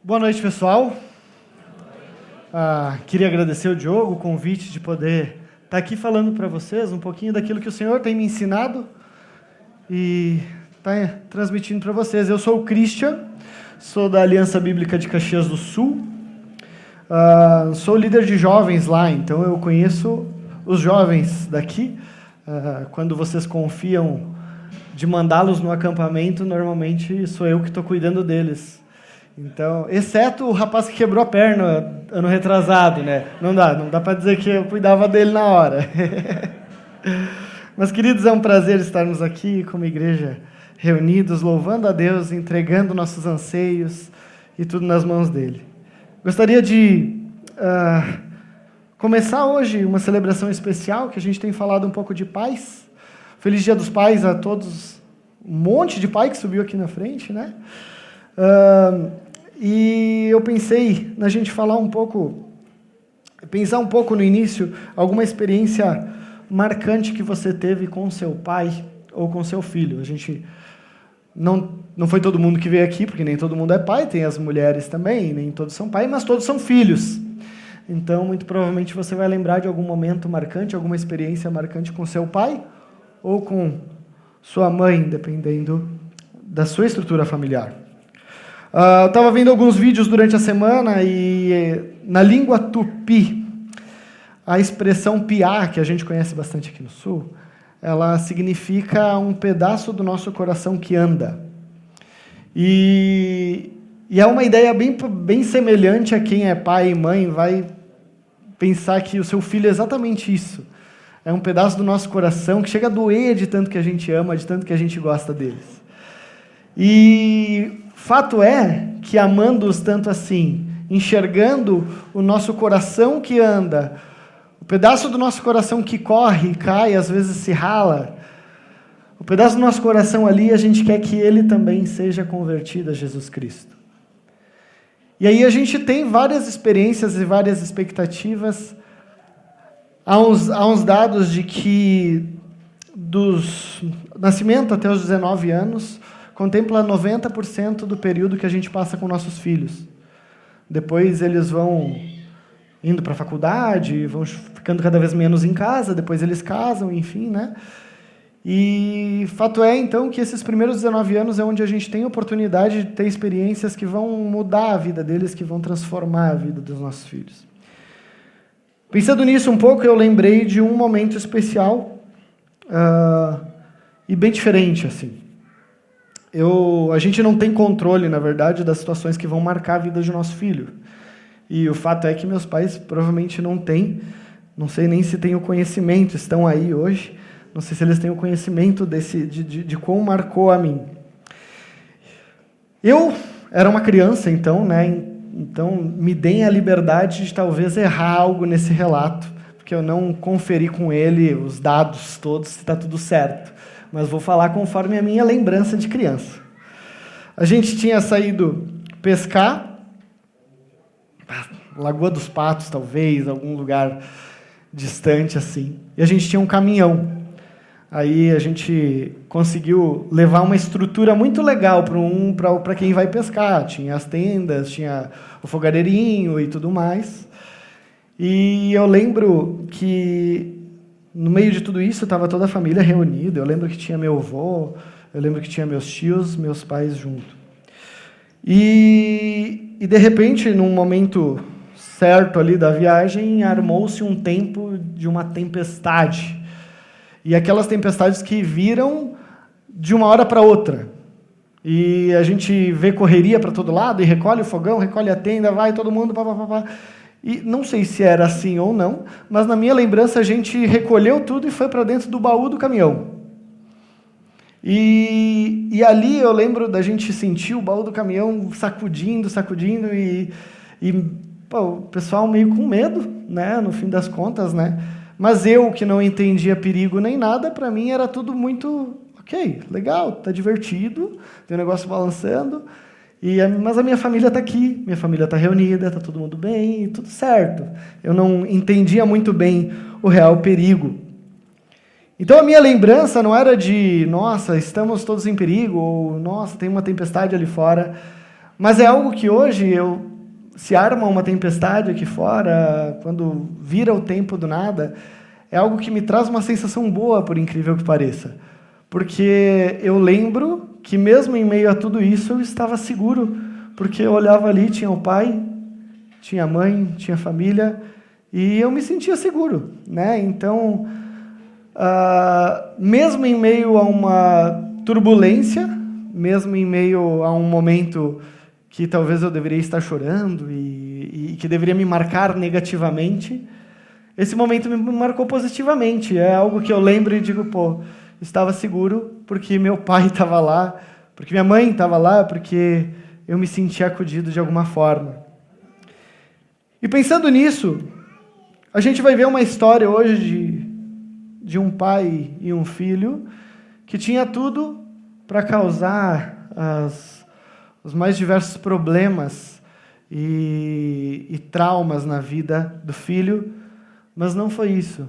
Boa noite, pessoal. Queria agradecer o Diogo o convite de poder estar aqui falando para vocês um pouquinho daquilo que o Senhor tem me ensinado e está transmitindo para vocês. Eu sou o Christian, sou da Aliança Bíblica de Caxias do Sul, sou líder de jovens lá, então eu conheço os jovens daqui. Quando vocês confiam de mandá-los no acampamento, normalmente sou eu que estou cuidando deles. Então, exceto o rapaz que quebrou a perna ano retrasado, né? Não dá para dizer que eu cuidava dele na hora. Mas, queridos, é um prazer estarmos aqui como igreja, reunidos, louvando a Deus, entregando nossos anseios e tudo nas mãos dele. Gostaria de começar hoje uma celebração especial, que a gente tem falado um pouco de pais. Feliz Dia dos Pais a todos, um monte de pai que subiu aqui na frente, né? E eu pensei na gente pensar um pouco no início, alguma experiência marcante que você teve com seu pai ou com seu filho. A gente não foi todo mundo que veio aqui, porque nem todo mundo é pai, tem as mulheres também, nem todos são pais, mas todos são filhos. Então, muito provavelmente você vai lembrar de algum momento marcante, alguma experiência marcante com seu pai ou com sua mãe, dependendo da sua estrutura familiar. Eu estava vendo alguns vídeos durante a semana e na língua tupi, a expressão piá, que a gente conhece bastante aqui no Sul, ela significa um pedaço do nosso coração que anda. E é uma ideia bem semelhante a quem é pai e mãe vai pensar que o seu filho é exatamente isso. É um pedaço do nosso coração que chega a doer de tanto que a gente ama, de tanto que a gente gosta deles. E fato é que amando-os tanto assim, enxergando o nosso coração que anda, o pedaço do nosso coração que corre, cai, às vezes se rala, o pedaço do nosso coração ali, a gente quer que ele também seja convertido a Jesus Cristo. E aí a gente tem várias experiências e várias expectativas. Há uns dados de que dos nascimento até os 19 anos, contempla 90% do período que a gente passa com nossos filhos. Depois eles vão indo para a faculdade, vão ficando cada vez menos em casa, depois eles casam, enfim, né? E fato é, então, que esses primeiros 19 anos é onde a gente tem a oportunidade de ter experiências que vão mudar a vida deles, que vão transformar a vida dos nossos filhos. Pensando nisso um pouco, eu lembrei de um momento especial e bem diferente, assim. A gente não tem controle, na verdade, das situações que vão marcar a vida do nosso filho. E o fato é que meus pais provavelmente não têm, não sei nem se têm o conhecimento, estão aí hoje, não sei se eles têm o conhecimento de como marcou a mim. Eu era uma criança, então, né? Então, me deem a liberdade de talvez errar algo nesse relato, porque eu não conferi com ele os dados todos, se está tudo certo. Mas vou falar conforme a minha lembrança de criança. A gente tinha saído pescar, Lagoa dos Patos, talvez, algum lugar distante assim, e a gente tinha um caminhão. Aí a gente conseguiu levar uma estrutura muito legal para quem vai pescar. Tinha as tendas, tinha o fogareirinho e tudo mais. E eu lembro que no meio de tudo isso estava toda a família reunida. Eu lembro que tinha meu avô, eu lembro que tinha meus tios, meus pais junto. E de repente, num momento certo ali da viagem, armou-se um tempo de uma tempestade. E aquelas tempestades que viram de uma hora para outra. E a gente vê correria para todo lado, e recolhe o fogão, recolhe a tenda, vai todo mundo, pá. E não sei se era assim ou não, mas na minha lembrança a gente recolheu tudo e foi para dentro do baú do caminhão. E ali eu lembro da gente sentir o baú do caminhão sacudindo, e o pessoal meio com medo, né, no fim das contas, né? Mas eu, que não entendia perigo nem nada, para mim era tudo muito ok, legal, tá divertido, tem um negócio balançando, mas a minha família está aqui, minha família está reunida, está todo mundo bem, tudo certo. Eu não entendia muito bem o real perigo. Então a minha lembrança não era de, nossa, estamos todos em perigo, ou nossa, tem uma tempestade ali fora, Mas é algo que hoje se arma uma tempestade aqui fora, quando vira o tempo do nada, é algo que me traz uma sensação boa, por incrível que pareça. Porque eu lembro que mesmo em meio a tudo isso, eu estava seguro, porque eu olhava ali, tinha o pai, tinha a mãe, tinha a família, e eu me sentia seguro, né? Então, mesmo em meio a uma turbulência, mesmo em meio a um momento que talvez eu deveria estar chorando e que deveria me marcar negativamente, esse momento me marcou positivamente. É algo que eu lembro e digo, estava seguro porque meu pai estava lá, porque minha mãe estava lá, porque eu me sentia acudido de alguma forma. E pensando nisso, a gente vai ver uma história hoje de um pai e um filho que tinha tudo para causar os mais diversos problemas e traumas na vida do filho, mas não foi isso,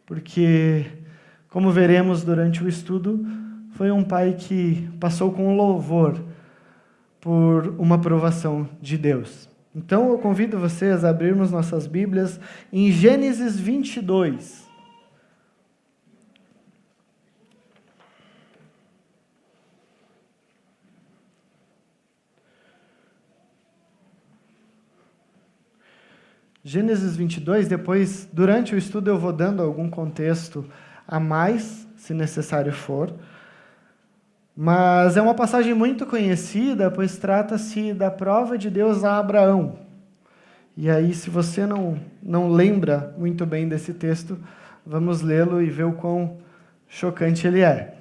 porque, como veremos durante o estudo, foi um pai que passou com louvor por uma aprovação de Deus. Então, eu convido vocês a abrirmos nossas Bíblias em Gênesis 22. Gênesis 22, depois, durante o estudo, eu vou dando algum contexto a mais, se necessário for. Mas é uma passagem muito conhecida, pois trata-se da prova de Deus a Abraão. E aí, se você não lembra muito bem desse texto, vamos lê-lo e ver o quão chocante ele é.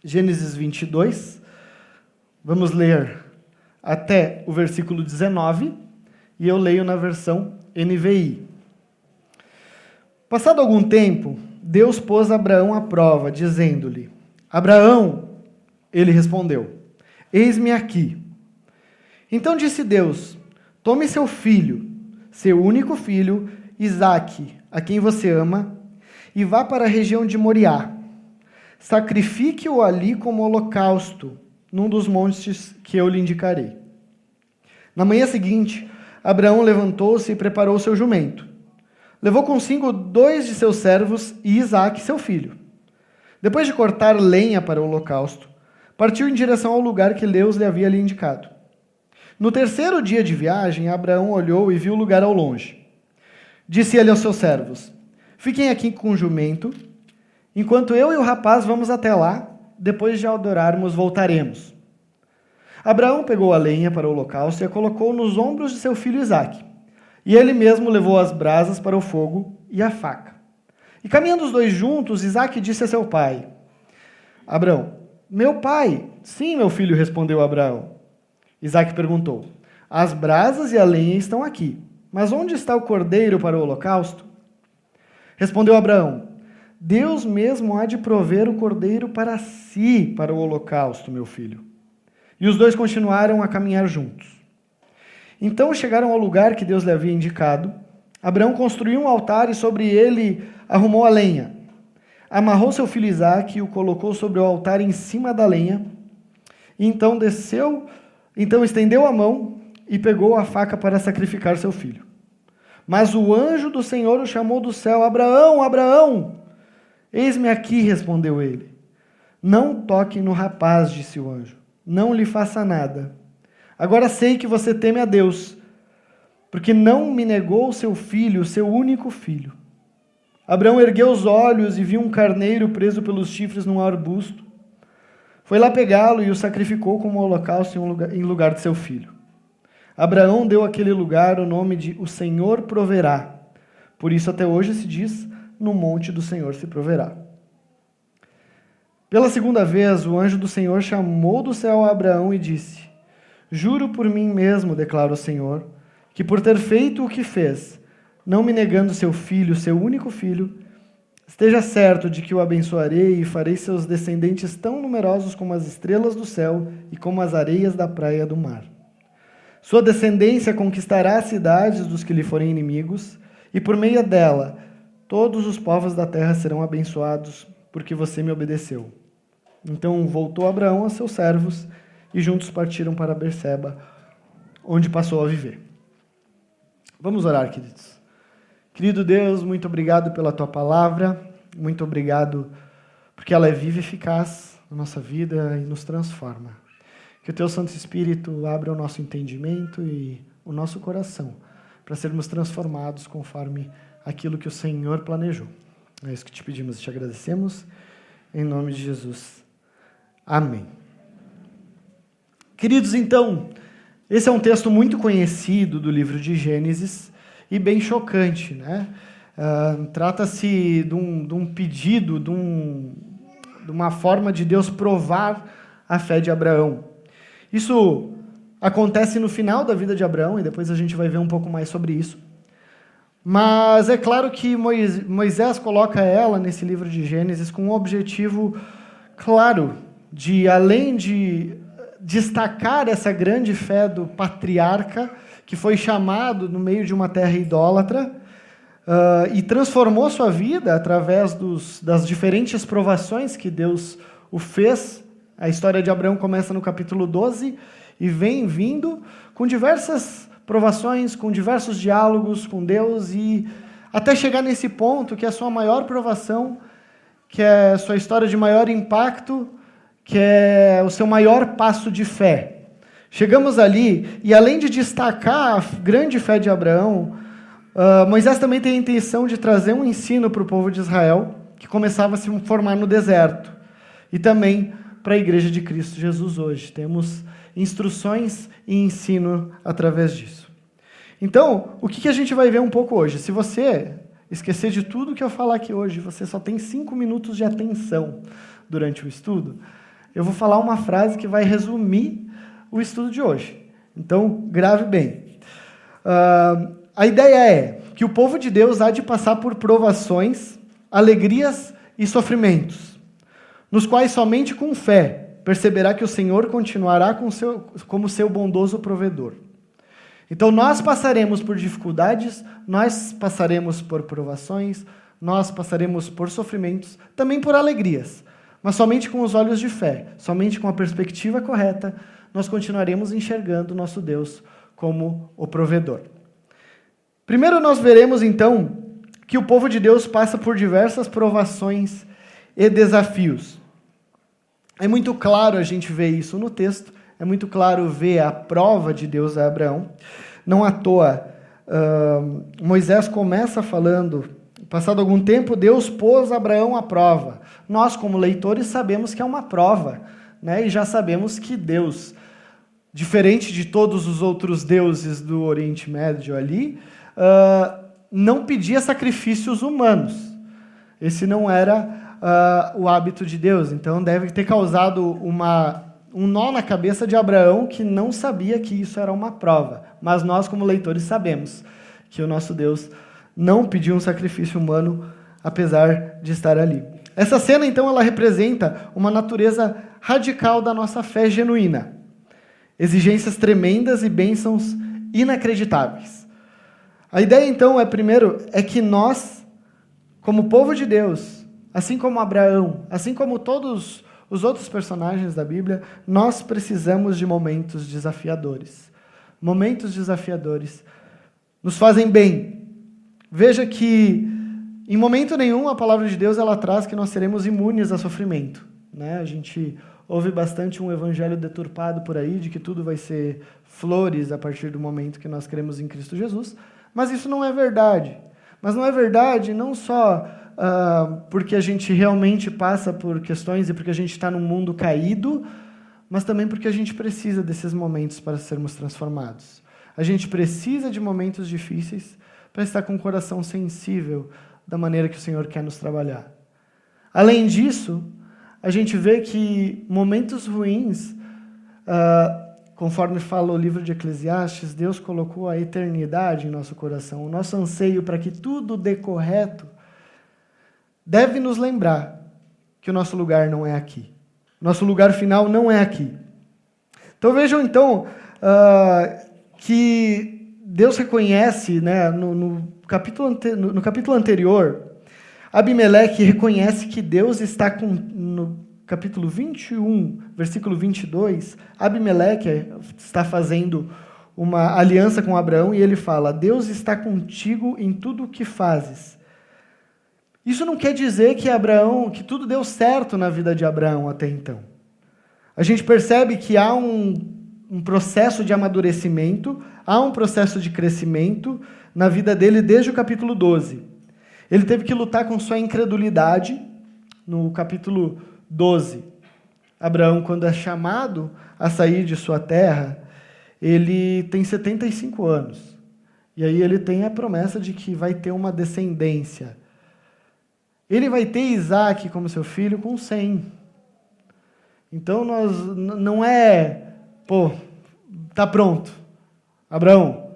Gênesis 22, vamos ler até o versículo 19, e eu leio na versão NVI. Passado algum tempo, Deus pôs Abraão à prova, dizendo-lhe: Abraão, ele respondeu: Eis-me aqui. Então disse Deus: Tome seu filho, seu único filho, Isaque, a quem você ama, e vá para a região de Moriá. Sacrifique-o ali como holocausto, num dos montes que eu lhe indicarei. Na manhã seguinte, Abraão levantou-se e preparou seu jumento. Levou consigo 2 de seus servos e Isaque, seu filho. Depois de cortar lenha para o holocausto, partiu em direção ao lugar que Deus lhe havia indicado. No terceiro dia de viagem, Abraão olhou e viu o lugar ao longe. Disse ele aos seus servos: Fiquem aqui com o jumento, enquanto eu e o rapaz vamos até lá, depois de adorarmos, voltaremos. Abraão pegou a lenha para o holocausto e a colocou nos ombros de seu filho Isaque. E ele mesmo levou as brasas para o fogo e a faca. E caminhando os dois juntos, Isaque disse a seu pai: Abraão, meu pai. Sim, meu filho, respondeu Abraão. Isaque perguntou: As brasas e a lenha estão aqui, mas onde está o cordeiro para o holocausto? Respondeu Abraão: Deus mesmo há de prover o cordeiro para si, para o holocausto, meu filho. E os dois continuaram a caminhar juntos. Então chegaram ao lugar que Deus lhe havia indicado. Abraão construiu um altar e sobre ele arrumou a lenha. Amarrou seu filho Isaque e o colocou sobre o altar em cima da lenha. E então estendeu a mão e pegou a faca para sacrificar seu filho. Mas o anjo do Senhor o chamou do céu: Abraão, Abraão! Eis-me aqui, respondeu ele. Não toque no rapaz, disse o anjo. Não lhe faça nada. Agora sei que você teme a Deus, porque não me negou seu filho, seu único filho. Abraão ergueu os olhos e viu um carneiro preso pelos chifres num arbusto. Foi lá pegá-lo e o sacrificou como holocausto em lugar de seu filho. Abraão deu àquele lugar o nome de O Senhor Proverá. Por isso até hoje se diz: No monte do Senhor se proverá. Pela segunda vez, o anjo do Senhor chamou do céu a Abraão e disse: Juro por mim mesmo, declara o Senhor, que por ter feito o que fez, não me negando seu filho, seu único filho, esteja certo de que o abençoarei e farei seus descendentes tão numerosos como as estrelas do céu e como as areias da praia do mar. Sua descendência conquistará as cidades dos que lhe forem inimigos, e por meio dela todos os povos da terra serão abençoados, porque você me obedeceu. Então voltou Abraão a seus servos e juntos partiram para Berseba, onde passou a viver. Vamos orar, queridos. Querido Deus, muito obrigado pela Tua palavra, muito obrigado porque ela é viva e eficaz na nossa vida e nos transforma. Que o Teu Santo Espírito abra o nosso entendimento e o nosso coração para sermos transformados conforme aquilo que o Senhor planejou. É isso que te pedimos e te agradecemos, em nome de Jesus. Amém. Queridos, então, esse é um texto muito conhecido do livro de Gênesis e bem chocante, né? Trata-se de um pedido, de uma forma de Deus provar a fé de Abraão. Isso acontece no final da vida de Abraão, e depois a gente vai ver um pouco mais sobre isso. Mas é claro que Moisés coloca ela nesse livro de Gênesis com um objetivo claro, de além de destacar essa grande fé do patriarca, que foi chamado no meio de uma terra idólatra, e transformou sua vida através das diferentes provações que Deus o fez. A história de Abraão começa no capítulo 12 e vem vindo com diversas provações, com diversos diálogos com Deus, e até chegar nesse ponto que é a sua maior provação, que é a sua história de maior impacto, que é o seu maior passo de fé. Chegamos ali, e além de destacar a grande fé de Abraão, Moisés também tem a intenção de trazer um ensino para o povo de Israel, que começava a se formar no deserto, e também para a Igreja de Cristo Jesus hoje. Temos instruções e ensino através disso. Então, o que a gente vai ver um pouco hoje? Se você esquecer de tudo que eu falar aqui hoje, você só tem 5 minutos de atenção durante o estudo, eu vou falar uma frase que vai resumir o estudo de hoje. Então, grave bem. A ideia é que o povo de Deus há de passar por provações, alegrias e sofrimentos, nos quais somente com fé perceberá que o Senhor continuará como seu bondoso provedor. Então, nós passaremos por dificuldades, nós passaremos por provações, nós passaremos por sofrimentos, também por alegrias, mas somente com os olhos de fé, somente com a perspectiva correta, nós continuaremos enxergando o nosso Deus como o provedor. Primeiro nós veremos, então, que o povo de Deus passa por diversas provações e desafios. É muito claro a gente ver isso no texto, é muito claro ver a prova de Deus a Abraão. Não à toa, Moisés começa falando, passado algum tempo, Deus pôs Abraão à prova. Nós, como leitores, sabemos que é uma prova, né? E já sabemos que Deus, diferente de todos os outros deuses do Oriente Médio ali, não pedia sacrifícios humanos. Esse não era o hábito de Deus. Então deve ter causado um nó na cabeça de Abraão, que não sabia que isso era uma prova. Mas nós, como leitores, sabemos que o nosso Deus não pediu um sacrifício humano, apesar de estar ali. Essa cena, então, ela representa uma natureza radical da nossa fé genuína. Exigências tremendas e bênçãos inacreditáveis. A ideia, então, primeiro, é que nós, como povo de Deus, assim como Abraão, assim como todos os outros personagens da Bíblia, nós precisamos de momentos desafiadores. Momentos desafiadores nos fazem bem. Veja que, em momento nenhum, a palavra de Deus ela traz que nós seremos imunes a sofrimento, né? A gente ouve bastante um evangelho deturpado por aí, de que tudo vai ser flores a partir do momento que nós cremos em Cristo Jesus, mas isso não é verdade. Mas não é verdade não só porque a gente realmente passa por questões e porque a gente está num mundo caído, mas também porque a gente precisa desses momentos para sermos transformados. A gente precisa de momentos difíceis para estar com o coração sensível da maneira que o Senhor quer nos trabalhar. Além disso, a gente vê que momentos ruins, conforme fala o livro de Eclesiastes, Deus colocou a eternidade em nosso coração. O nosso anseio para que tudo dê correto deve nos lembrar que o nosso lugar não é aqui. Nosso lugar final não é aqui. Então vejam, que Deus reconhece, né, no capítulo anterior, Abimeleque reconhece que Deus está capítulo 21, versículo 22, Abimeleque está fazendo uma aliança com Abraão e ele fala: Deus está contigo em tudo o que fazes. Isso não quer dizer que tudo deu certo na vida de Abraão até então. A gente percebe que há um processo de amadurecimento, há um processo de crescimento na vida dele desde o capítulo 12. Ele teve que lutar com sua incredulidade no capítulo 12. Abraão, quando é chamado a sair de sua terra, ele tem 75 anos. E aí ele tem a promessa de que vai ter uma descendência. Ele vai ter Isaac como seu filho com 100. Então, não é, tá pronto. Abraão,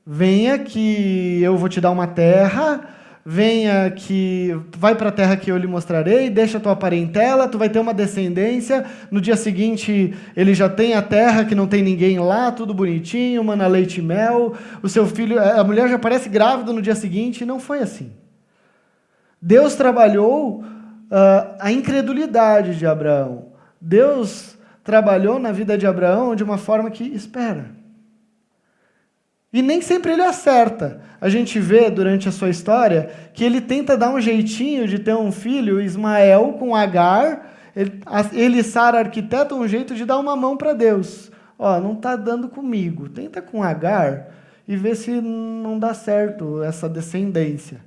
venha que eu vou te dar uma terra, vai para a terra que eu lhe mostrarei, deixa a tua parentela, tu vai ter uma descendência, no dia seguinte ele já tem a terra que não tem ninguém lá, tudo bonitinho, mana leite e mel, o seu filho, a mulher já aparece grávida no dia seguinte, não foi assim. Deus trabalhou a incredulidade de Abraão. Deus trabalhou na vida de Abraão de uma forma que espera. E nem sempre ele acerta. A gente vê durante a sua história que ele tenta dar um jeitinho de ter um filho, Ismael, com Agar. Ele e Sara arquitetam um jeito de dar uma mão para Deus. Não está dando comigo. Tenta com Agar e vê se não dá certo essa descendência.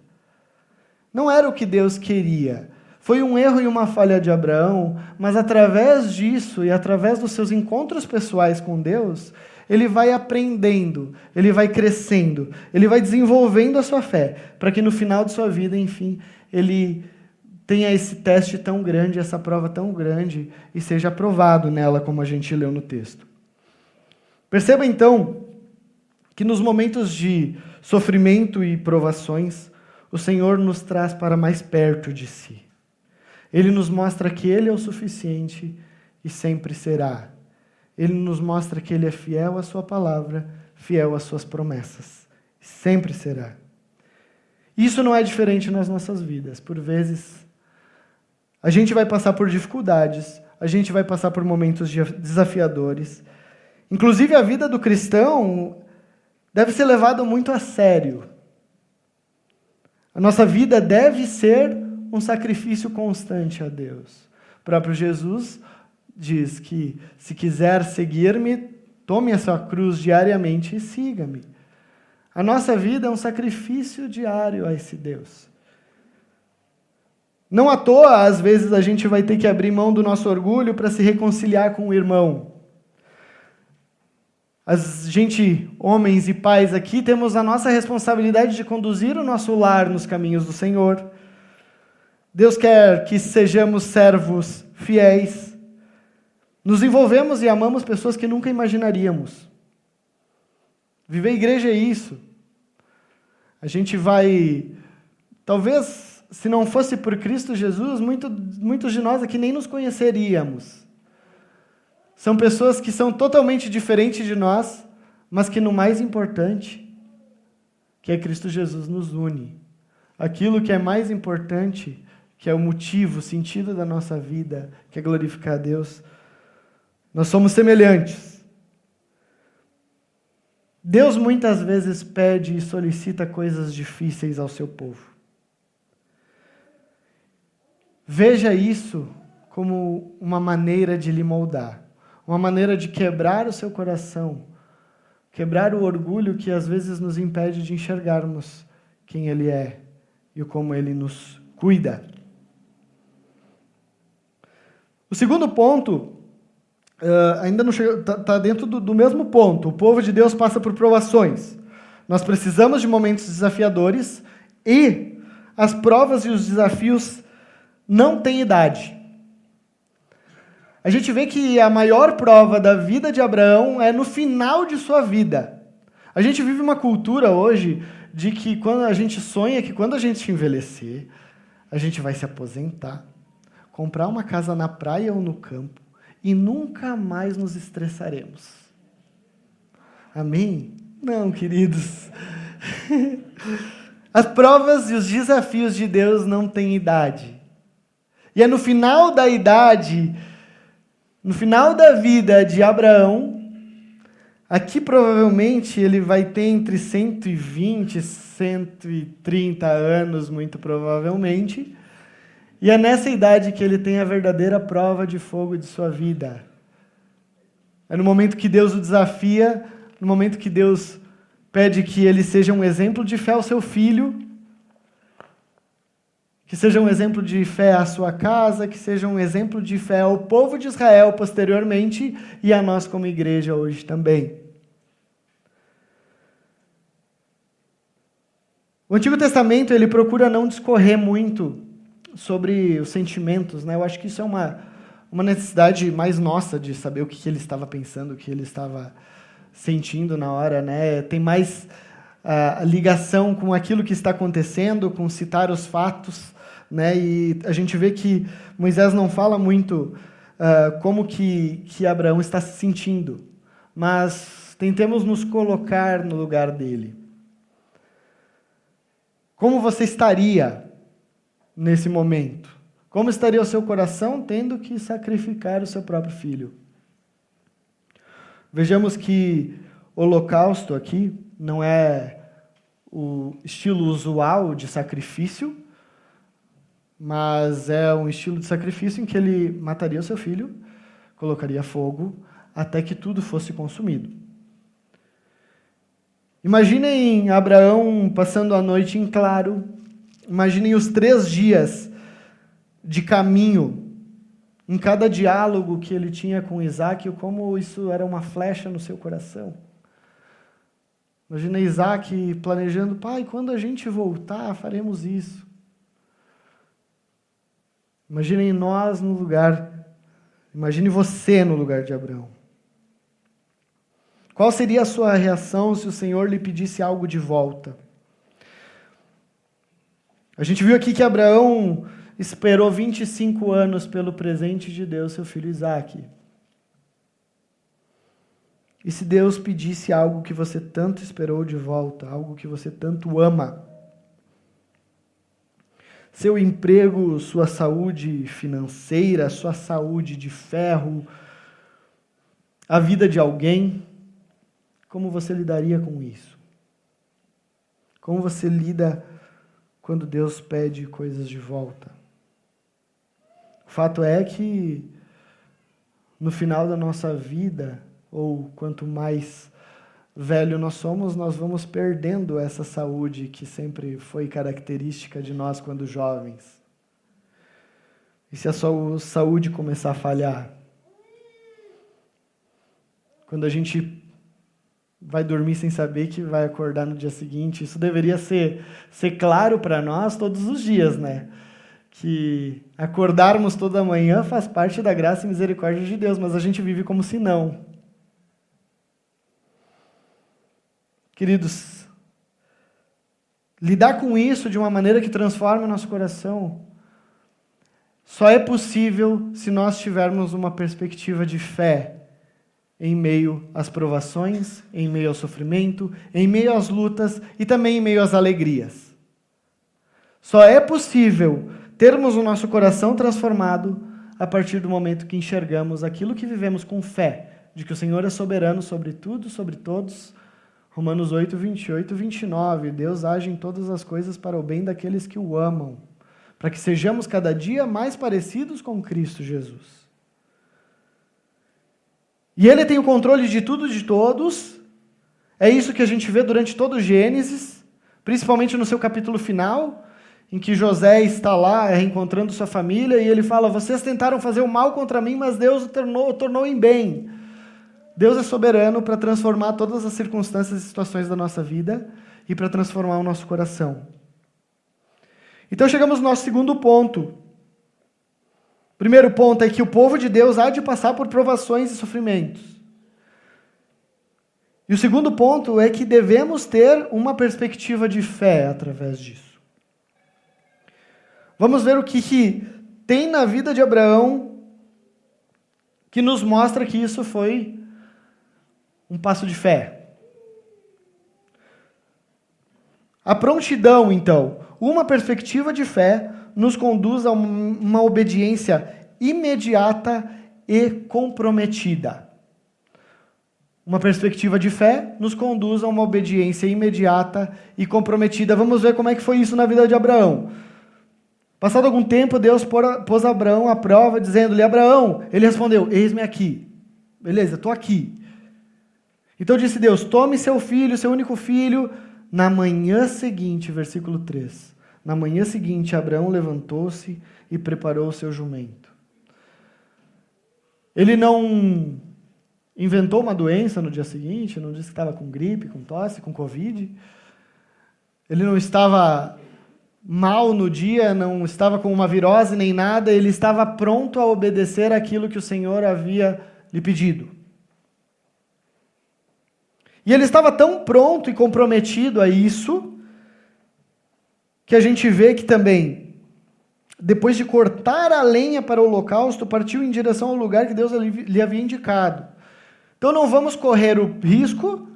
Não era o que Deus queria. Foi um erro e uma falha de Abraão, mas através disso e através dos seus encontros pessoais com Deus, ele vai aprendendo, ele vai crescendo, ele vai desenvolvendo a sua fé, para que no final de sua vida, enfim, ele tenha esse teste tão grande, essa prova tão grande, e seja aprovado nela, como a gente leu no texto. Perceba então que nos momentos de sofrimento e provações, o Senhor nos traz para mais perto de si. Ele nos mostra que Ele é o suficiente e sempre será. Ele nos mostra que Ele é fiel à sua palavra, fiel às suas promessas. Sempre será. Isso não é diferente nas nossas vidas. Por vezes, a gente vai passar por dificuldades, a gente vai passar por momentos desafiadores. Inclusive, a vida do cristão deve ser levada muito a sério. A nossa vida deve ser um sacrifício constante a Deus. O próprio Jesus diz que, se quiser seguir-me, tome a sua cruz diariamente e siga-me. A nossa vida é um sacrifício diário a esse Deus. Não à toa, às vezes, a gente vai ter que abrir mão do nosso orgulho para se reconciliar com o irmão. Homens e pais aqui, temos a nossa responsabilidade de conduzir o nosso lar nos caminhos do Senhor. Deus quer que sejamos servos fiéis. Nos envolvemos e amamos pessoas que nunca imaginaríamos. Viver igreja é isso. A gente vai... Talvez, se não fosse por Cristo Jesus, muitos de nós aqui nem nos conheceríamos. São pessoas que são totalmente diferentes de nós, mas que no mais importante, que é Cristo Jesus, nos une. Aquilo que é mais importante, que é o motivo, o sentido da nossa vida, que é glorificar a Deus, nós somos semelhantes. Deus muitas vezes pede e solicita coisas difíceis ao seu povo. Veja isso como uma maneira de lhe moldar, uma maneira de quebrar o seu coração, quebrar o orgulho que às vezes nos impede de enxergarmos quem Ele é e como Ele nos cuida. O segundo ponto, ainda não chegou, está dentro do mesmo ponto. O povo de Deus passa por provações. Nós precisamos de momentos desafiadores e as provas e os desafios não têm idade. A gente vê que a maior prova da vida de Abraão é no final de sua vida. A gente vive uma cultura hoje de que quando a gente sonha que quando a gente envelhecer, a gente vai se aposentar, comprar uma casa na praia ou no campo e nunca mais nos estressaremos. Amém? Não, queridos. As provas e os desafios de Deus não têm idade. E é no final da idade, no final da vida de Abraão, aqui provavelmente ele vai ter entre 120 e 130 anos, muito provavelmente, e é nessa idade que ele tem a verdadeira prova de fogo de sua vida. É no momento que Deus o desafia, no momento que Deus pede que ele seja um exemplo de fé ao seu filho, que seja um exemplo de fé à sua casa, que seja um exemplo de fé ao povo de Israel posteriormente e a nós como igreja hoje também. O Antigo Testamento ele procura não discorrer muito sobre os sentimentos, né? Eu acho que isso é uma necessidade mais nossa de saber o que ele estava pensando, o que ele estava sentindo na hora, né? Tem mais a ligação com aquilo que está acontecendo, com citar os fatos, né? E a gente vê que Moisés não fala muito como que Abraão está se sentindo, mas tentemos nos colocar no lugar dele. Como você estaria nesse momento? Como estaria o seu coração tendo que sacrificar o seu próprio filho? Vejamos que o holocausto aqui não é o estilo usual de sacrifício, mas é um estilo de sacrifício em que ele mataria o seu filho, colocaria fogo, até que tudo fosse consumido. Imaginem Abraão passando a noite em claro, imaginem os 3 dias de caminho, em cada diálogo que ele tinha com Isaac, como isso era uma flecha no seu coração. Imagina Isaac planejando, pai, quando a gente voltar, faremos isso. Imaginem nós no lugar, imagine você no lugar de Abraão. Qual seria a sua reação se o Senhor lhe pedisse algo de volta? A gente viu aqui que Abraão esperou 25 anos pelo presente de Deus, seu filho Isaque. E se Deus pedisse algo que você tanto esperou de volta, algo que você tanto ama? Seu emprego, sua saúde financeira, sua saúde de ferro, a vida de alguém, como você lidaria com isso? Como você lida quando Deus pede coisas de volta? O fato é que no final da nossa vida, ou quanto mais velho nós somos, nós vamos perdendo essa saúde que sempre foi característica de nós quando jovens. E se a sua saúde começar a falhar? Quando a gente vai dormir sem saber que vai acordar no dia seguinte, isso deveria ser claro para nós todos os dias, né? Que acordarmos toda manhã faz parte da graça e misericórdia de Deus, mas a gente vive como se não. Queridos, lidar com isso de uma maneira que transforme o nosso coração só é possível se nós tivermos uma perspectiva de fé em meio às provações, em meio ao sofrimento, em meio às lutas e também em meio às alegrias. Só é possível termos o nosso coração transformado a partir do momento que enxergamos aquilo que vivemos com fé, de que o Senhor é soberano sobre tudo, sobre todos. Romanos 8, 28 e 29. Deus age em todas as coisas para o bem daqueles que o amam, para que sejamos cada dia mais parecidos com Cristo Jesus. E Ele tem o controle de tudo e de todos. É isso que a gente vê durante todo o Gênesis, principalmente no seu capítulo final, em que José está lá reencontrando sua família e ele fala, vocês tentaram fazer o mal contra mim, mas Deus o tornou em bem. Deus é soberano para transformar todas as circunstâncias e situações da nossa vida e para transformar o nosso coração. Então chegamos no nosso segundo ponto. O primeiro ponto é que o povo de Deus há de passar por provações e sofrimentos. E o segundo ponto é que devemos ter uma perspectiva de fé através disso. Vamos ver o que tem na vida de Abraão que nos mostra que isso foi um passo de fé. A prontidão, então, uma perspectiva de fé nos conduz a uma obediência imediata e comprometida. Uma perspectiva de fé nos conduz a uma obediência imediata e comprometida. Vamos ver como é que foi isso na vida de Abraão. Passado algum tempo, Deus pôs Abraão à prova, dizendo-lhe: Abraão, ele respondeu: eis-me aqui. Beleza, estou aqui. Então disse Deus: tome seu filho, seu único filho. Na manhã seguinte, versículo 3. Na manhã seguinte, Abraão levantou-se e preparou o seu jumento. Ele não inventou uma doença no dia seguinte, não disse que estava com gripe, com tosse, com Covid. Ele não estava mal no dia, não estava com uma virose nem nada, ele estava pronto a obedecer aquilo que o Senhor havia lhe pedido. E ele estava tão pronto e comprometido a isso, que a gente vê que também, depois de cortar a lenha para o holocausto, partiu em direção ao lugar que Deus lhe havia indicado. Então não vamos correr o risco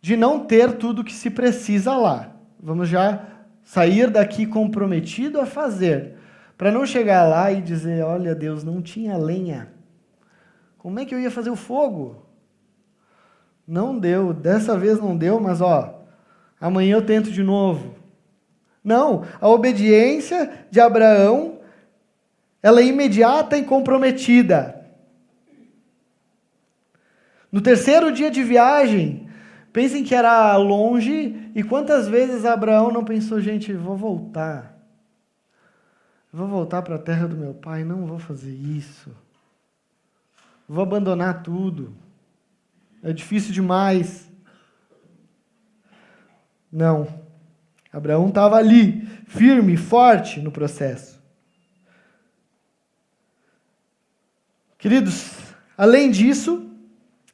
de não ter tudo que se precisa lá. Vamos já sair daqui comprometido a fazer, para não chegar lá e dizer: olha, Deus, não tinha lenha. Como é que eu ia fazer o fogo? Não deu, dessa vez não deu, mas amanhã eu tento de novo. Não, a obediência de Abraão, ela é imediata e comprometida. No terceiro dia de viagem, pensem que era longe, e quantas vezes Abraão não pensou: gente, vou voltar para a terra do meu pai, não vou fazer isso, vou abandonar tudo. É difícil demais. Não. Abraão estava ali, firme, forte no processo. Queridos, além disso,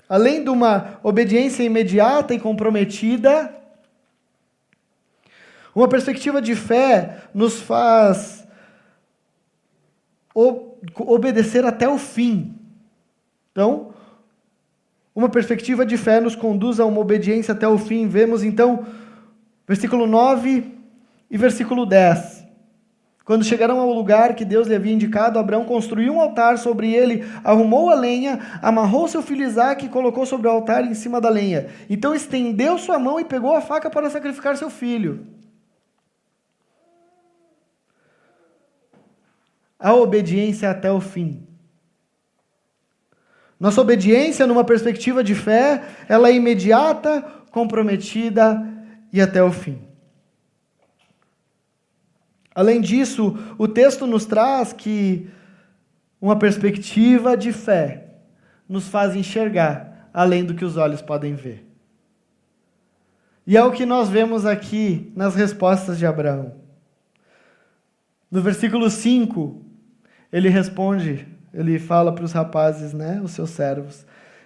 além de uma obediência imediata e comprometida, uma perspectiva de fé nos faz obedecer até o fim. Então, uma perspectiva de fé nos conduz a uma obediência até o fim. Vemos então versículo 9 e versículo 10. Quando chegaram ao lugar que Deus lhe havia indicado, Abraão construiu um altar sobre ele, arrumou a lenha, amarrou seu filho Isaque e colocou sobre o altar em cima da lenha. Então estendeu sua mão e pegou a faca para sacrificar seu filho. A obediência até o fim. Nossa obediência, numa perspectiva de fé, ela é imediata, comprometida e até o fim. Além disso, o texto nos traz que uma perspectiva de fé nos faz enxergar além do que os olhos podem ver. E é o que nós vemos aqui nas respostas de Abraão. No versículo 5, ele fala para os rapazes, os seus servos: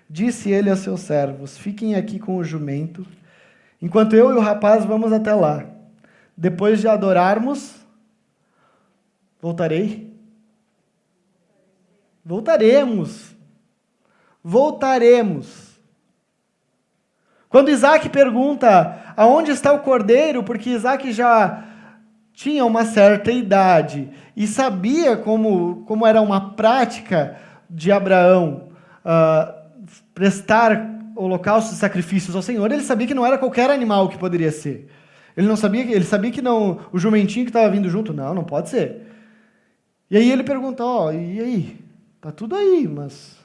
disse ele aos seus servos: fiquem aqui com o jumento, enquanto eu e o rapaz vamos até lá. Depois de adorarmos, voltarei. Voltaremos. Quando Isaque pergunta aonde está o cordeiro, porque Isaque já tinha uma certa idade e sabia como era uma prática de Abraão prestar holocaustos e sacrifícios ao Senhor, ele sabia que não era qualquer animal que poderia ser. Ele sabia que não, o jumentinho que estava vindo junto, não pode ser. E aí ele pergunta: e aí? Tá tudo aí, mas...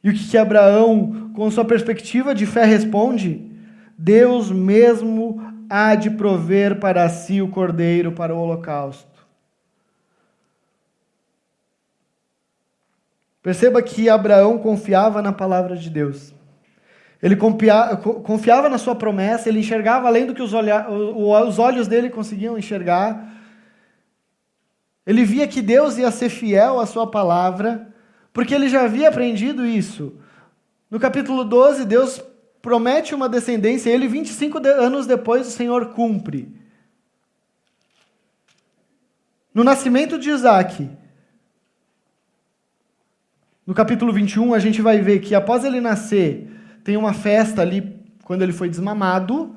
E o que Abraão, com sua perspectiva de fé, responde? Deus mesmo há de prover para si o cordeiro para o holocausto. Perceba que Abraão confiava na palavra de Deus. Ele confiava na sua promessa, ele enxergava além do que os olhos dele conseguiam enxergar. Ele via que Deus ia ser fiel à sua palavra, porque ele já havia aprendido isso. No capítulo 12, Deus promete uma descendência, e ele, 25 anos depois, o Senhor cumpre. No nascimento de Isaque, no capítulo 21, a gente vai ver que após ele nascer, tem uma festa ali, quando ele foi desmamado,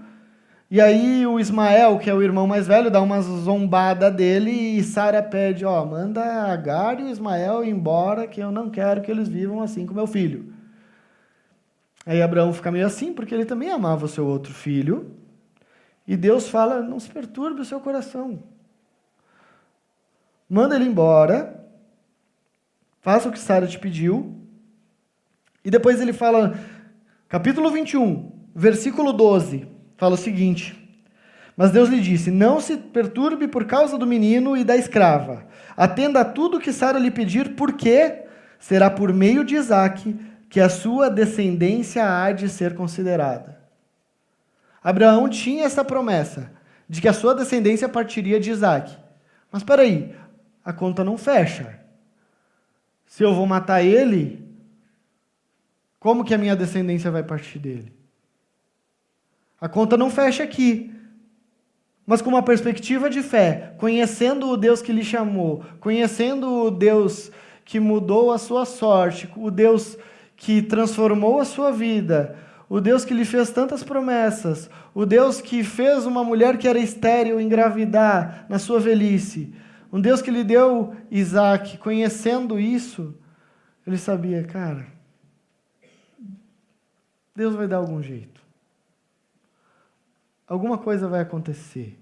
E aí o Ismael, que é o irmão mais velho, dá uma zombada dele e Sara pede, manda Agar e o Ismael ir embora, que eu não quero que eles vivam assim com meu filho. Aí Abraão fica meio assim, porque ele também amava o seu outro filho. E Deus fala, não se perturbe o seu coração. Manda ele embora, faça o que Sara te pediu. E depois ele fala, capítulo 21, versículo 12, fala o seguinte: mas Deus lhe disse, não se perturbe por causa do menino e da escrava. Atenda a tudo que Sara lhe pedir, porque será por meio de Isaque que a sua descendência há de ser considerada. Abraão tinha essa promessa de que a sua descendência partiria de Isaque. Mas espera aí, a conta não fecha. Se eu vou matar ele, como que a minha descendência vai partir dele? A conta não fecha aqui. Mas com uma perspectiva de fé, conhecendo o Deus que lhe chamou, conhecendo o Deus que mudou a sua sorte, o Deus que transformou a sua vida, o Deus que lhe fez tantas promessas, o Deus que fez uma mulher que era estéril engravidar na sua velhice, um Deus que lhe deu Isaque, conhecendo isso, ele sabia, cara, Deus vai dar algum jeito. Alguma coisa vai acontecer.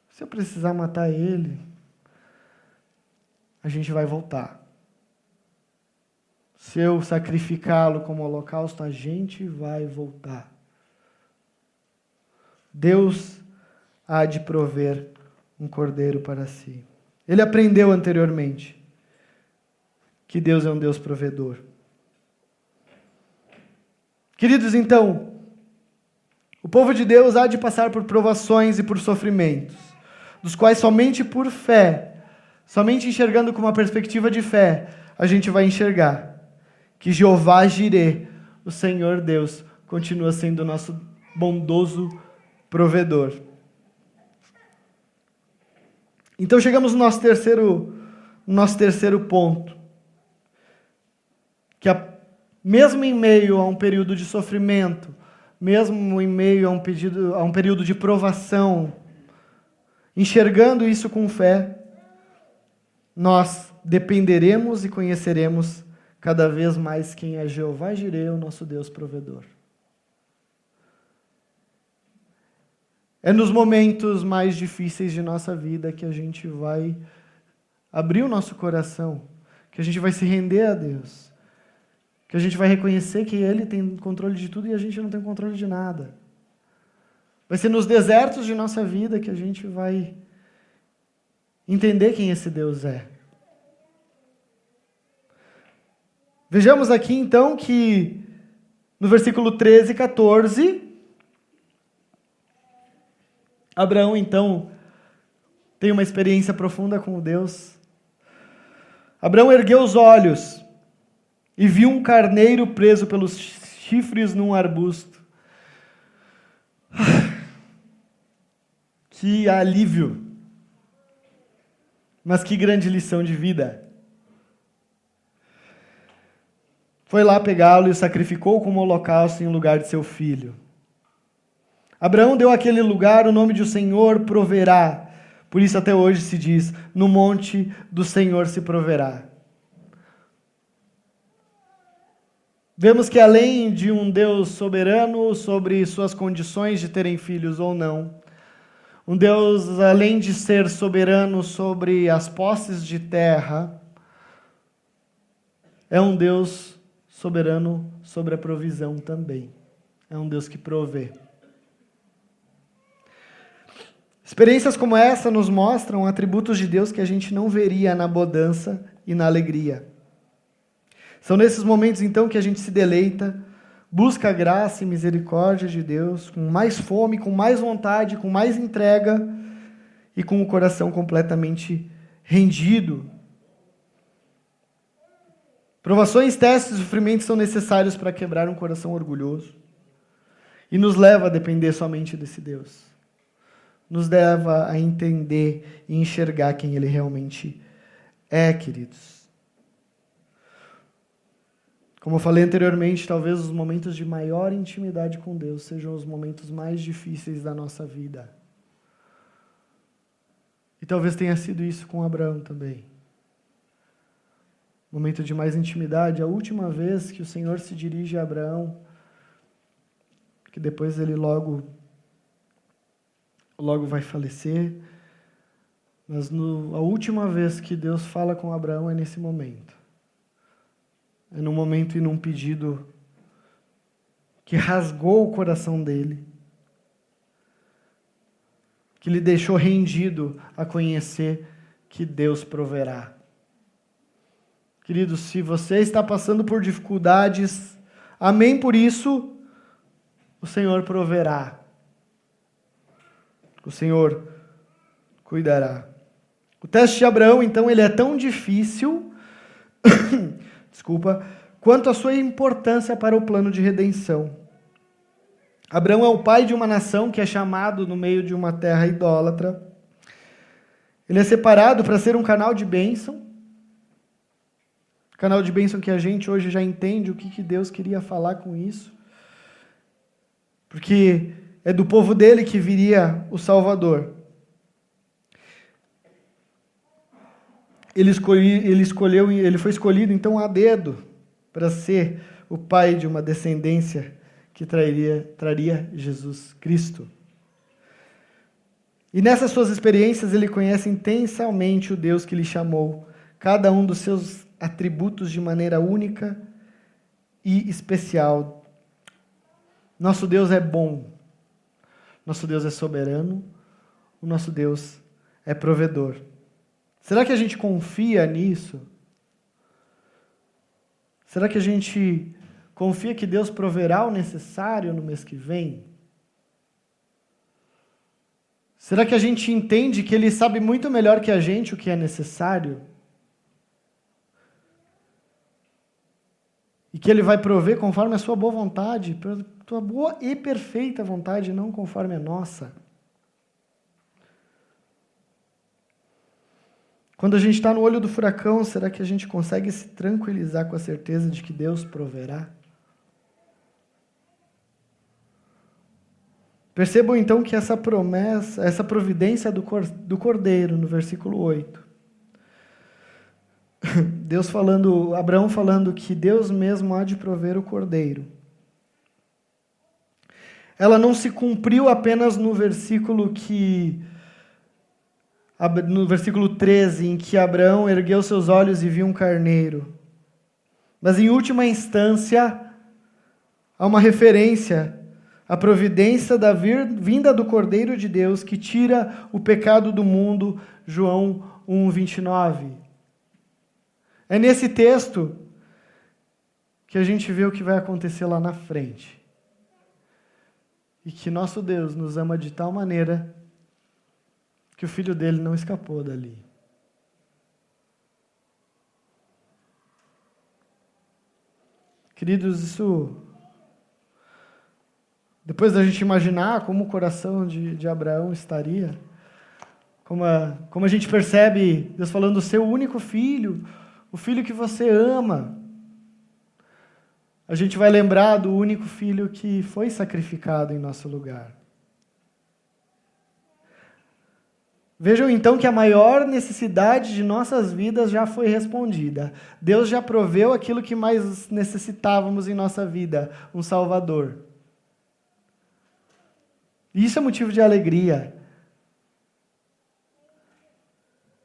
Se eu precisar matar ele, a gente vai voltar. Se eu sacrificá-lo como holocausto, a gente vai voltar. Deus há de prover um cordeiro para si. Ele aprendeu anteriormente que Deus é um Deus provedor. Queridos, então, o povo de Deus há de passar por provações e por sofrimentos, dos quais somente por fé, somente enxergando com uma perspectiva de fé, a gente vai enxergar que Jeová Jirê, o Senhor Deus, continua sendo o nosso bondoso provedor. Então chegamos no nosso terceiro ponto, que mesmo em meio a um período de sofrimento, mesmo em meio a um período de provação, enxergando isso com fé, nós dependeremos e conheceremos cada vez mais quem é Jeová Jirê, o nosso Deus provedor. É nos momentos mais difíceis de nossa vida que a gente vai abrir o nosso coração, que a gente vai se render a Deus, que a gente vai reconhecer que Ele tem controle de tudo e a gente não tem controle de nada. Vai ser nos desertos de nossa vida que a gente vai entender quem esse Deus é. Vejamos aqui, então, que no versículo 13 e 14, Abraão, então, tem uma experiência profunda com Deus. Abraão ergueu os olhos e viu um carneiro preso pelos chifres num arbusto. Que alívio! Mas que grande lição de vida! Foi lá pegá-lo e o sacrificou como holocausto em lugar de seu filho. Abraão deu àquele lugar o nome de o Senhor proverá. Por isso até hoje se diz, no monte do Senhor se proverá. Vemos que além de um Deus soberano sobre suas condições de terem filhos ou não, um Deus, além de ser soberano sobre as posses de terra, é um Deus soberano sobre a provisão também. É um Deus que provê. Experiências como essa nos mostram atributos de Deus que a gente não veria na bonança e na alegria. São nesses momentos, então, que a gente se deleita, busca a graça e misericórdia de Deus, com mais fome, com mais vontade, com mais entrega e com o coração completamente rendido. Provações, testes e sofrimentos são necessários para quebrar um coração orgulhoso e nos leva a depender somente desse Deus. Nos leva a entender e enxergar quem Ele realmente é, queridos. Como eu falei anteriormente, talvez os momentos de maior intimidade com Deus sejam os momentos mais difíceis da nossa vida. E talvez tenha sido isso com Abraão também. Momento de mais intimidade, a última vez que o Senhor se dirige a Abraão, que depois ele logo vai falecer, mas a última vez que Deus fala com Abraão é nesse momento. É num momento e num pedido que rasgou o coração dele, que lhe deixou rendido a conhecer que Deus proverá. Queridos, se você está passando por dificuldades, amém por isso, o Senhor proverá. O Senhor cuidará. O teste de Abraão, então, ele é tão difícil, quanto a sua importância para o plano de redenção. Abraão é o pai de uma nação que é chamado no meio de uma terra idólatra. Ele é separado para ser um canal de bênção. Canal de bênção que a gente hoje já entende o que Deus queria falar com isso. Porque é do povo dele que viria o Salvador. Ele foi escolhido então a dedo para ser o pai de uma descendência que traria Jesus Cristo. E nessas suas experiências ele conhece intensamente o Deus que lhe chamou, cada um dos seus atributos de maneira única e especial. Nosso Deus é bom, nosso Deus é soberano, o nosso Deus é provedor. Será que a gente confia nisso? Será que a gente confia que Deus proverá o necessário no mês que vem? Será que a gente entende que Ele sabe muito melhor que a gente o que é necessário? E que Ele vai prover conforme a sua boa vontade, tua boa e perfeita vontade, não conforme a nossa? Quando a gente está no olho do furacão, será que a gente consegue se tranquilizar com a certeza de que Deus proverá? Percebam então que essa promessa, essa providência do Cordeiro, no versículo 8. Abraão falando que Deus mesmo há de prover o Cordeiro. Ela não se cumpriu apenas no versículo 13, em que Abraão ergueu seus olhos e viu um carneiro. Mas, em última instância, há uma referência à providência da vinda do Cordeiro de Deus que tira o pecado do mundo, João 1:29. É nesse texto que a gente vê o que vai acontecer lá na frente. E que nosso Deus nos ama de tal maneira que o filho dele não escapou dali. Queridos, isso... Depois da gente imaginar como o coração de Abraão estaria, como a gente percebe Deus falando do seu único filho, o filho que você ama, a gente vai lembrar do único filho que foi sacrificado em nosso lugar. Vejam então que a maior necessidade de nossas vidas já foi respondida. Deus já proveu aquilo que mais necessitávamos em nossa vida, um Salvador. Isso é motivo de alegria.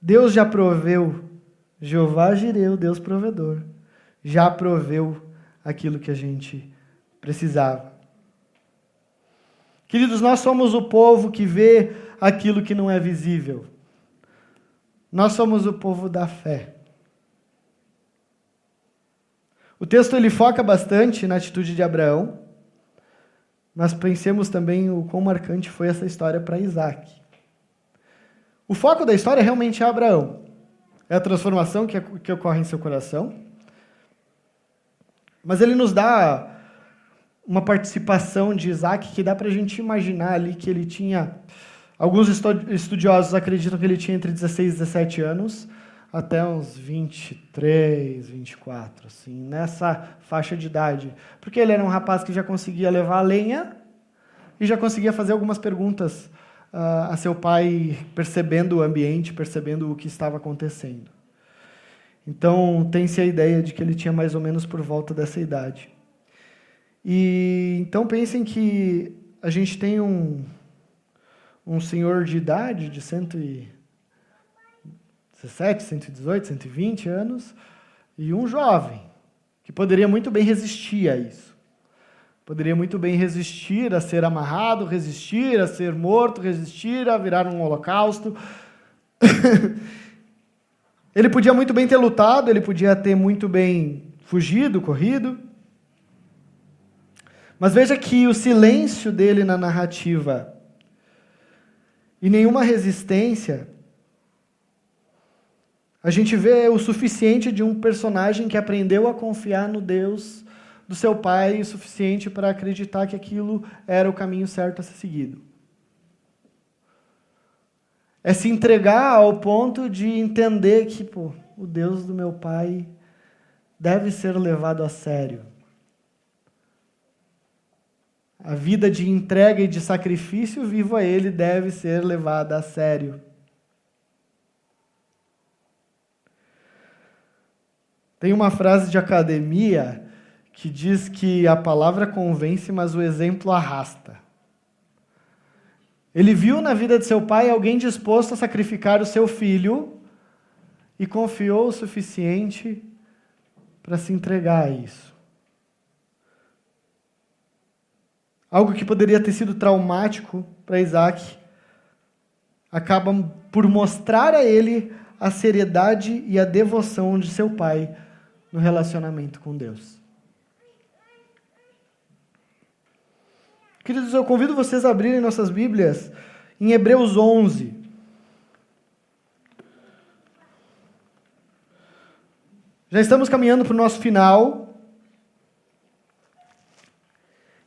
Deus já proveu, Jeová Jireh, o Deus provedor, já proveu aquilo que a gente precisava. Queridos, nós somos o povo que vê aquilo que não é visível. Nós somos o povo da fé. O texto ele foca bastante na atitude de Abraão, mas pensemos também o quão marcante foi essa história para Isaac. O foco da história realmente é Abraão. É a transformação que ocorre em seu coração. Mas ele nos dá uma participação de Isaac que dá para a gente imaginar ali que ele tinha... Alguns estudiosos acreditam que ele tinha entre 16 e 17 anos. até uns 23, 24, assim, nessa faixa de idade. Porque ele era um rapaz que já conseguia levar a lenha e já conseguia fazer algumas perguntas a seu pai, percebendo o ambiente, percebendo o que estava acontecendo. Então, tem-se a ideia de que ele tinha mais ou menos por volta dessa idade. E então pensem que a gente tem um senhor de idade de 117, 118, 120 anos e um jovem que poderia muito bem resistir a isso. Poderia muito bem resistir a ser amarrado, resistir a ser morto, resistir a virar um holocausto. Ele podia muito bem ter lutado, ele podia ter muito bem fugido, corrido. Mas veja que o silêncio dele na narrativa e nenhuma resistência, a gente vê o suficiente de um personagem que aprendeu a confiar no Deus do seu pai, o suficiente para acreditar que aquilo era o caminho certo a ser seguido. É se entregar ao ponto de entender que, o Deus do meu pai deve ser levado a sério. A vida de entrega e de sacrifício vivo a ele deve ser levada a sério. Tem uma frase de academia que diz que a palavra convence, mas o exemplo arrasta. Ele viu na vida de seu pai alguém disposto a sacrificar o seu filho e confiou o suficiente para se entregar a isso. Algo que poderia ter sido traumático para Isaac, acaba por mostrar a ele a seriedade e a devoção de seu pai no relacionamento com Deus. Queridos, eu convido vocês a abrirem nossas Bíblias em Hebreus 11. Já estamos caminhando para o nosso final.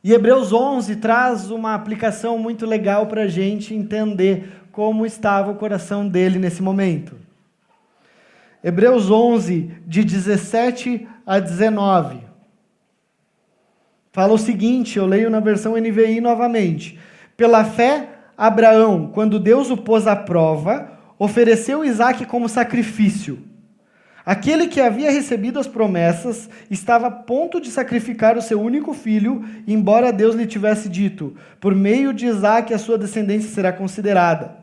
E Hebreus 11 traz uma aplicação muito legal para a gente entender como estava o coração dele nesse momento. Hebreus 11, de 17 a 19. Fala o seguinte, eu leio na versão NVI novamente. Pela fé, Abraão, quando Deus o pôs à prova, ofereceu Isaque como sacrifício. Aquele que havia recebido as promessas estava a ponto de sacrificar o seu único filho, embora Deus lhe tivesse dito, por meio de Isaque a sua descendência será considerada.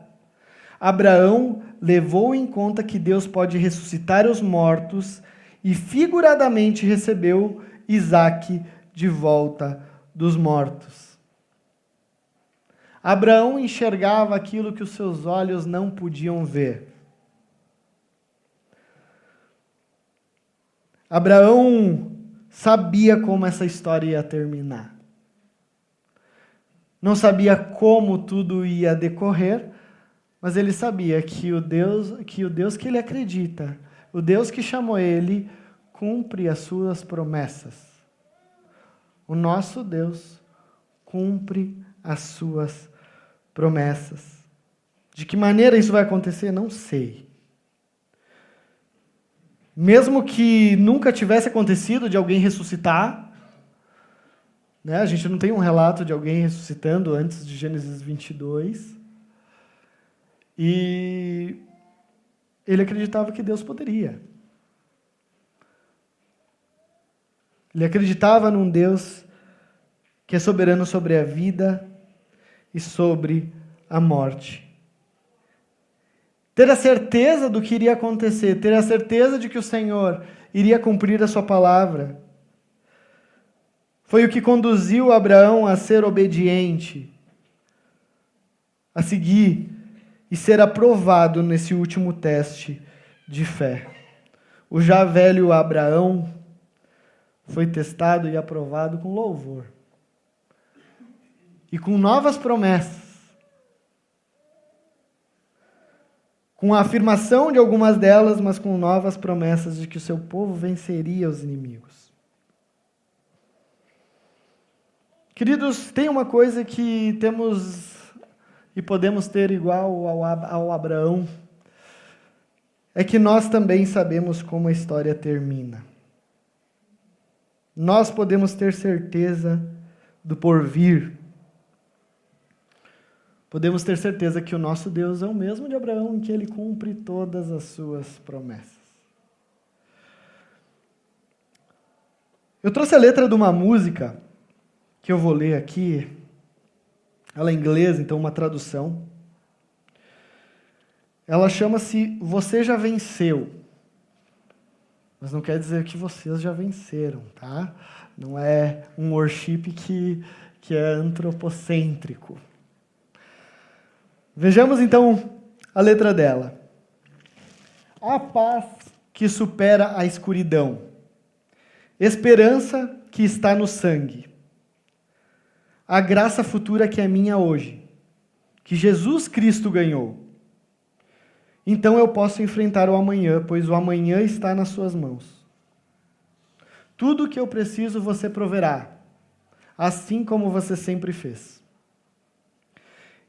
Abraão levou em conta que Deus pode ressuscitar os mortos e figuradamente recebeu Isaque de volta dos mortos. Abraão enxergava aquilo que os seus olhos não podiam ver. Abraão sabia como essa história ia terminar. Não sabia como tudo ia decorrer, mas ele sabia que o Deus que ele acredita, o Deus que chamou ele, cumpre as suas promessas. O nosso Deus cumpre as suas promessas. De que maneira isso vai acontecer? Não sei. Mesmo que nunca tivesse acontecido de alguém ressuscitar, né? A gente não tem um relato de alguém ressuscitando antes de Gênesis 22. E ele acreditava que Deus poderia. Ele acreditava num Deus que é soberano sobre a vida e sobre a morte. Ter a certeza do que iria acontecer, ter a certeza de que o Senhor iria cumprir a sua palavra, foi o que conduziu Abraão a ser obediente, a seguir e ser aprovado nesse último teste de fé. O já velho Abraão foi testado e aprovado com louvor. E com novas promessas. Com a afirmação de algumas delas, mas com novas promessas de que o seu povo venceria os inimigos. Queridos, tem uma coisa que temos e podemos ter igual ao Abraão. é que nós também sabemos como a história termina. Nós podemos ter certeza do porvir. Podemos ter certeza que o nosso Deus é o mesmo de Abraão, em que ele cumpre todas as suas promessas. Eu trouxe a letra de uma música que eu vou ler aqui. Ela é inglesa, então uma tradução. Ela chama-se Você Já Venceu. Mas não quer dizer que vocês já venceram, tá? Não é um worship que é antropocêntrico. Vejamos então a letra dela. A paz que supera a escuridão. Esperança que está no sangue. A graça futura que é minha hoje. Que Jesus Cristo ganhou. Então eu posso enfrentar o amanhã, pois o amanhã está nas suas mãos. Tudo o que eu preciso você proverá, assim como você sempre fez.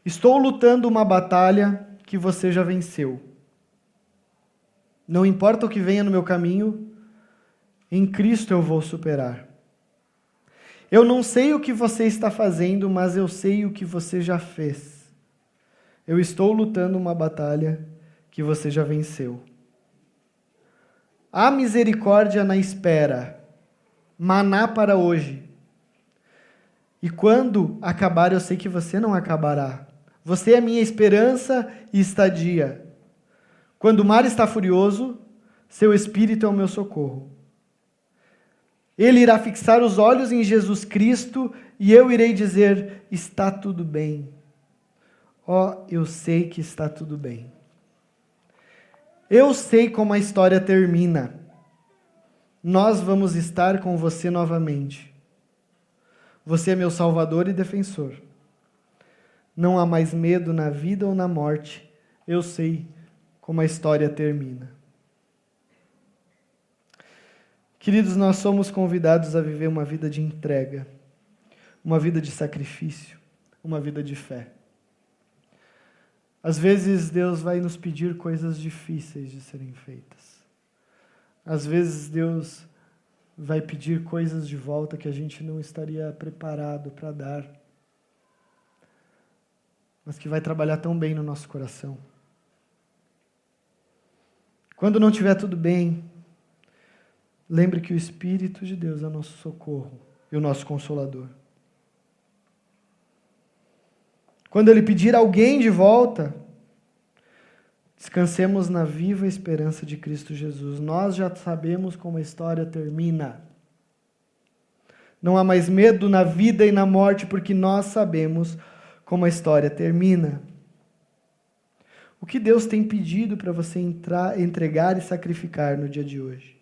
Estou lutando uma batalha que você já venceu. Não importa o que venha no meu caminho, em Cristo eu vou superar. Eu não sei o que você está fazendo, mas eu sei o que você já fez. Eu estou lutando uma batalha que você já venceu. Há misericórdia na espera, maná para hoje. E quando acabar, eu sei que você não acabará. Você é minha esperança e estadia. Quando o mar está furioso, seu espírito é o meu socorro. Ele irá fixar os olhos em Jesus Cristo e eu irei dizer, está tudo bem. Ó, eu sei que está tudo bem. Eu sei como a história termina. Nós vamos estar com você novamente. Você é meu salvador e defensor. Não há mais medo na vida ou na morte. Eu sei como a história termina. Queridos, nós somos convidados a viver uma vida de entrega, uma vida de sacrifício, uma vida de fé. Às vezes Deus vai nos pedir coisas difíceis de serem feitas. Às vezes Deus vai pedir coisas de volta que a gente não estaria preparado para dar, mas que vai trabalhar tão bem no nosso coração. Quando não estiver tudo bem, lembre que o Espírito de Deus é o nosso socorro e o nosso consolador. Quando Ele pedir alguém de volta, descansemos na viva esperança de Cristo Jesus. Nós já sabemos como a história termina. Não há mais medo na vida e na morte, porque nós sabemos como a história termina. O que Deus tem pedido para você entregar e sacrificar no dia de hoje?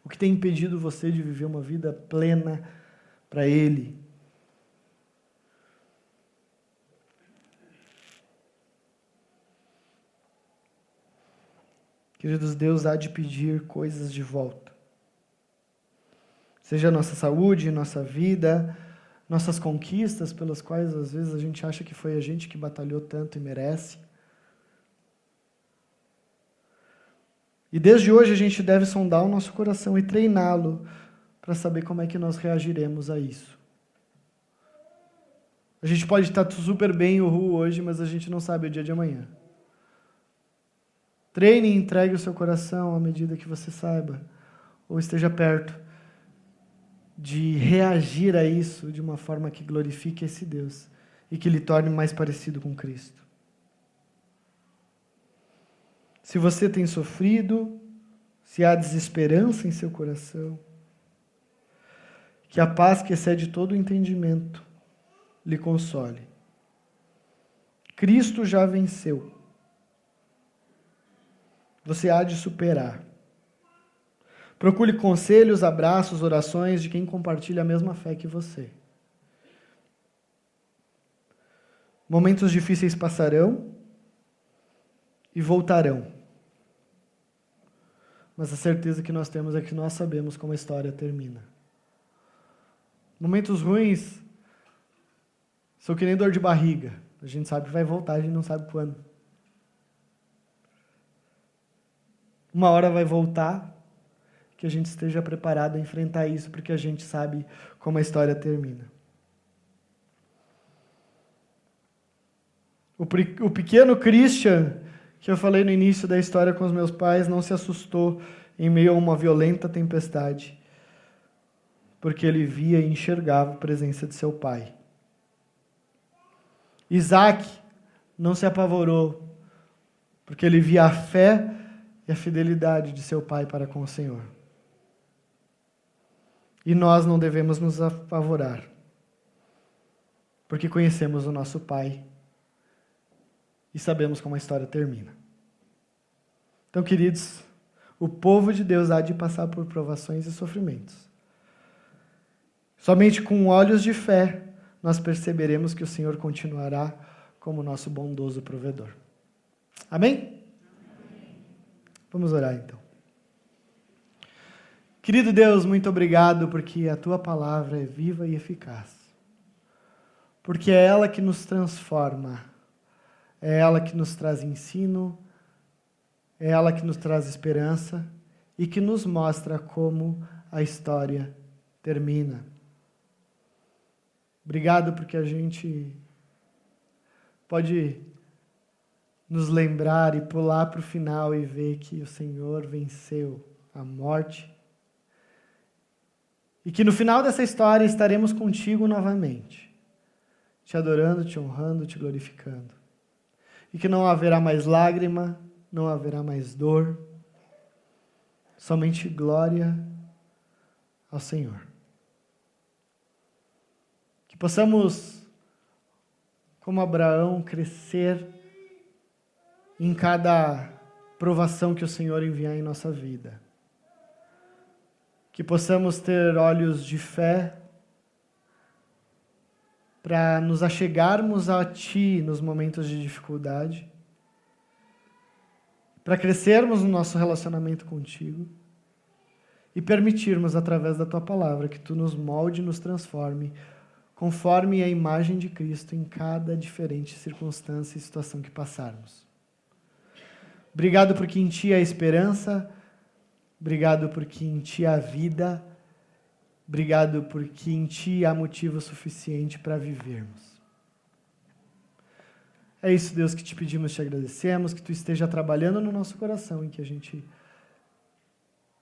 O que tem impedido você de viver uma vida plena para Ele? Queridos, Deus há de pedir coisas de volta. Seja nossa saúde, nossa vida, nossas conquistas, pelas quais às vezes a gente acha que foi a gente que batalhou tanto e merece. E desde hoje a gente deve sondar o nosso coração e treiná-lo para saber como é que nós reagiremos a isso. A gente pode estar super bem hoje, mas a gente não sabe o dia de amanhã. Treine e entregue o seu coração à medida que você saiba, ou esteja perto, de reagir a isso de uma forma que glorifique esse Deus e que lhe torne mais parecido com Cristo. Se você tem sofrido, se há desesperança em seu coração, que a paz que excede todo o entendimento lhe console. Cristo já venceu. Você há de superar. Procure conselhos, abraços, orações de quem compartilha a mesma fé que você. Momentos difíceis passarão e voltarão. Mas a certeza que nós temos é que nós sabemos como a história termina. Momentos ruins são que nem dor de barriga. A gente sabe que vai voltar, a gente não sabe quando. Uma hora vai voltar, que a gente esteja preparado a enfrentar isso, porque a gente sabe como a história termina. O pequeno Christian, que eu falei no início da história com os meus pais, não se assustou em meio a uma violenta tempestade, porque ele via e enxergava a presença de seu pai. Isaac não se apavorou, porque ele via a fé e a fidelidade de seu pai para com o Senhor. E nós não devemos nos apavorar, porque conhecemos o nosso Pai e sabemos como a história termina. Então, queridos, o povo de Deus há de passar por provações e sofrimentos. Somente com olhos de fé nós perceberemos que o Senhor continuará como nosso bondoso provedor. Amém? Vamos orar então. Querido Deus, muito obrigado porque a Tua palavra é viva e eficaz. Porque é ela que nos transforma, é ela que nos traz ensino, é ela que nos traz esperança e que nos mostra como a história termina. Obrigado porque a gente pode nos lembrar e pular para o final e ver que o Senhor venceu a morte e que no final dessa história estaremos contigo novamente, te adorando, te honrando, te glorificando. E que não haverá mais lágrima, não haverá mais dor, somente glória ao Senhor. Que possamos, como Abraão, crescer em cada provação que o Senhor enviar em nossa vida. Que possamos ter olhos de fé para nos achegarmos a Ti nos momentos de dificuldade, para crescermos no nosso relacionamento contigo e permitirmos, através da Tua palavra, que Tu nos molde e nos transforme conforme a imagem de Cristo em cada diferente circunstância e situação que passarmos. Obrigado porque em Ti há esperança, obrigado porque em Ti há vida, obrigado porque em Ti há motivo suficiente para vivermos. É isso, Deus, que te pedimos, te agradecemos, que Tu esteja trabalhando no nosso coração, em que a gente,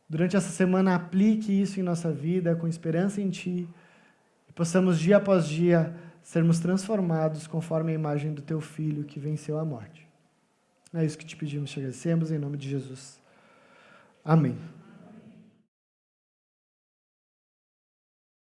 durante essa semana, aplique isso em nossa vida, com esperança em Ti, e possamos, dia após dia, sermos transformados conforme a imagem do Teu Filho, que venceu a morte. É isso que te pedimos, te agradecemos, em nome de Jesus. Amém.